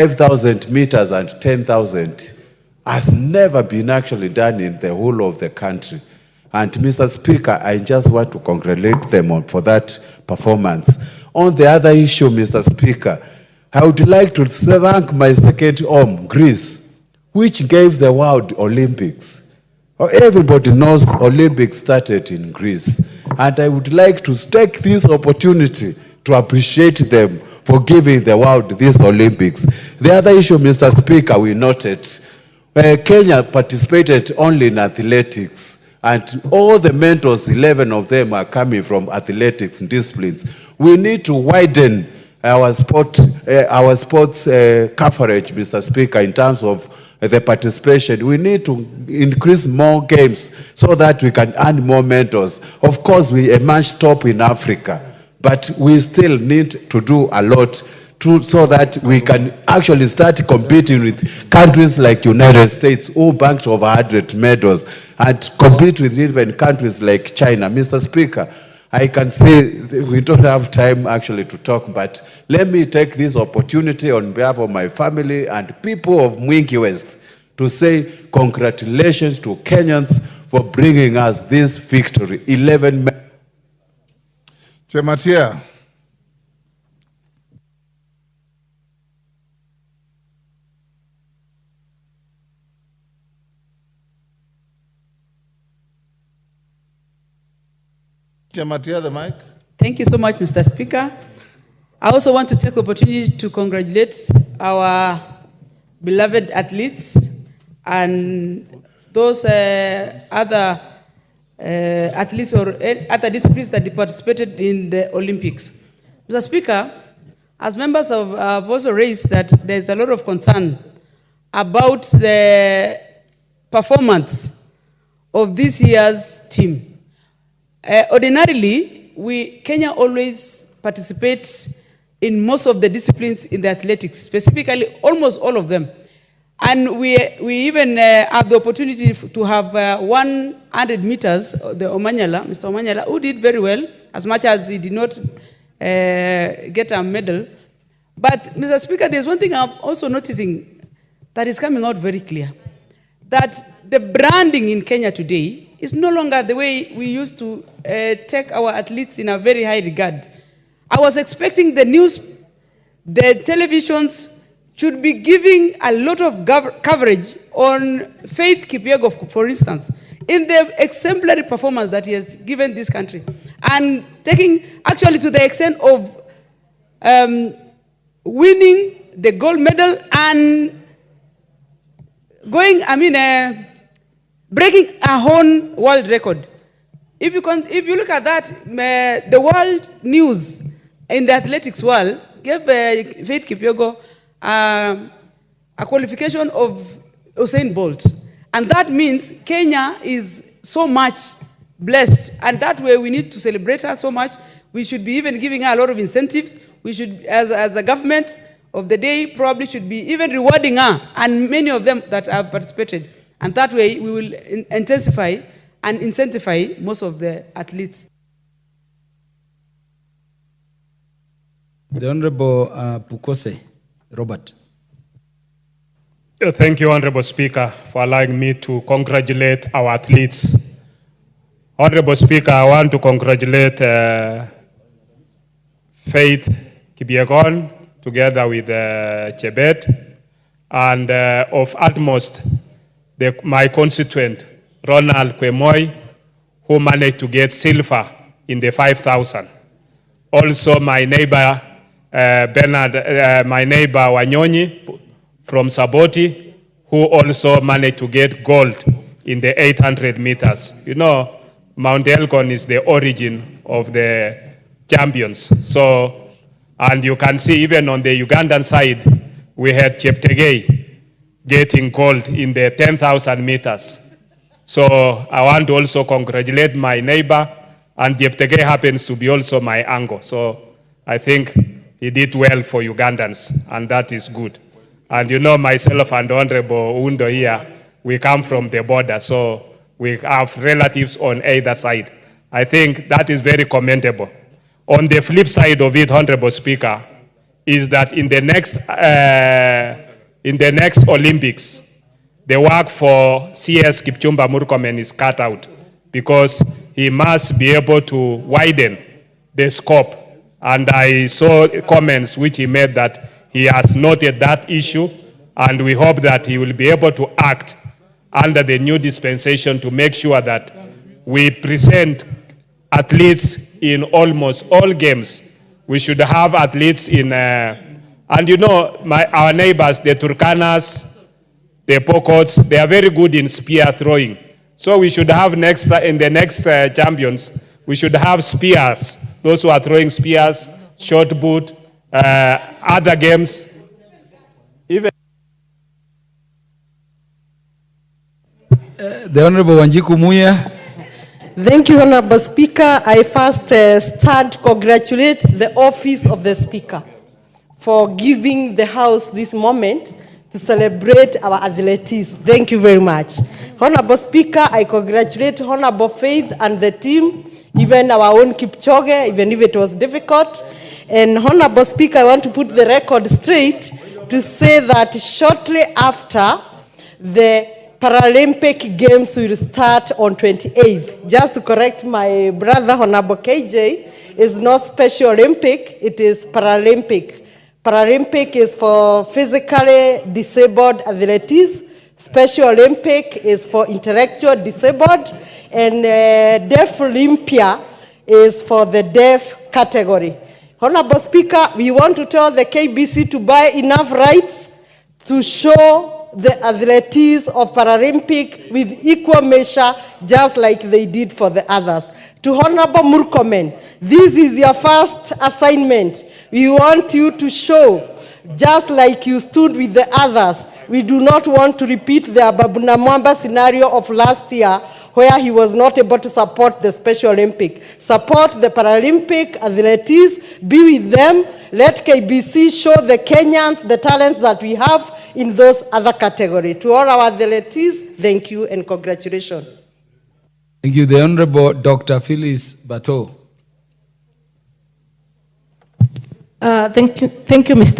5,000 meters and 10,000 has never been actually done in the whole of the country. And Mr. Speaker, I just want to congratulate them for that performance. On the other issue, Mr. Speaker, I would like to thank my second home, Greece, which gave the World Olympics. Everybody knows Olympics started in Greece. And I would like to take this opportunity to appreciate them for giving the world these Olympics. The other issue, Mr. Speaker, we noted, Kenya participated only in athletics. And all the mentors, 11 of them, are coming from athletics disciplines. We need to widen our sports coverage, Mr. Speaker, in terms of the participation. We need to increase more games so that we can earn more mentors. Of course, we emerge top in Africa, but we still need to do a lot so that we can actually start competing with countries like United States, who banked over 100 medals, and compete with even countries like China. Mr. Speaker, I can say we don't have time actually to talk, but let me take this opportunity on behalf of my family and people of Mwingi West to say congratulations to Kenyans for bringing us this victory. 11 Chematia. Chematia, the mic. Thank you so much, Mr. Speaker. I also want to take the opportunity to congratulate our beloved athletes and those other athletes or other disciplines that participated in the Olympics. Mr. Speaker, as members have also raised that there's a lot of concern about the performance of this year's team. Ordinarily, Kenya always participates in most of the disciplines in the athletics, specifically almost all of them. And we even have the opportunity to have 100 meters, the Mr. Omanyala, who did very well, as much as he did not get a medal. But, Mr. Speaker, there's one thing I'm also noticing that is coming out very clear, that the branding in Kenya today is no longer the way we used to take our athletes in a very high regard. I was expecting the news, the televisions should be giving a lot of coverage on Faith Kipyegon, for instance, in the exemplary performance that he has given this country. And taking actually to the extent of winning the gold medal and going, breaking our own world record. If you look at that, the world news in the athletics world gave Faith Kipyegon a qualification of Usain Bolt. And that means Kenya is so much blessed. And that way we need to celebrate her so much. We should be even giving her a lot of incentives. We should, as a government of the day, probably should be even rewarding her and many of them that have participated. And that way, we will intensify and incentivize most of the athletes. The Honorable Pukose, Robert. Thank you, Honorable Speaker, for allowing me to congratulate our athletes. Honorable Speaker, I want to congratulate Faith Kipyegon together with Chebet, and of utmost my constituent, Ronald Kwemoy, who managed to get silver in the 5,000. Also my neighbor, my neighbor Wanyonyi from Saboti, who also managed to get gold in the 800 meters. You know, Mount Elgon is the origin of the champions. So, and you can see even on the Ugandan side, we had Cheptegei getting gold in the 10,000 meters. So I want to also congratulate my neighbor, and Cheptegei happens to be also my uncle. So I think he did well for Ugandans, and that is good. And you know, myself and Honorable Undo here, we come from the border, so we have relatives on either side. I think that is very commendable. On the flip side of it, Honorable Speaker, is that in the next Olympics, the work for CS Kipchumba Murkomen is cut out because he must be able to widen the scope. And I saw comments which he made that he has noted that issue, and we hope that he will be able to act under the new dispensation to make sure that we present athletes in almost all games. We should have athletes in, and you know, our neighbors, the Turkanas, the Pokots, they are very good in spear throwing. So we should have in the next champions, we should have spears, those who are throwing spears, short boot, other games. Even The Honorable Wanjiku Muya. Thank you, Honorable Speaker. I first start to congratulate the Office of the Speaker for giving the House this moment to celebrate our athletes. Thank you very much. Honorable Speaker, I congratulate Honorable Faith and the team, even our own Kipchoge, even if it was difficult. And Honorable Speaker, I want to put the record straight to say that shortly after the Paralympic Games will start on 28th. Just to correct my brother, Honorable KJ, is not Special Olympic, it is Paralympic. Paralympic is for physically disabled athletes. Special Olympic is for intellectual disabled. And Deaf Olympia is for the deaf category. Honorable Speaker, we want to tell the KBC to buy enough rights to show the athletes of Paralympic with equal measure, just like they did for the others. To Honorable Murkomen, this is your first assignment. We want you to show, just like you stood with the others. We do not want to repeat the Ababu Namwambu scenario of last year, where he was not able to support the Special Olympic. Support the Paralympic athletes, be with them. Let KBC show the Kenyans the talents that we have in those other categories. To all our athletes, thank you and congratulations. Thank you. The Honorable Dr. Phyllis Bato. Thank you, Mr.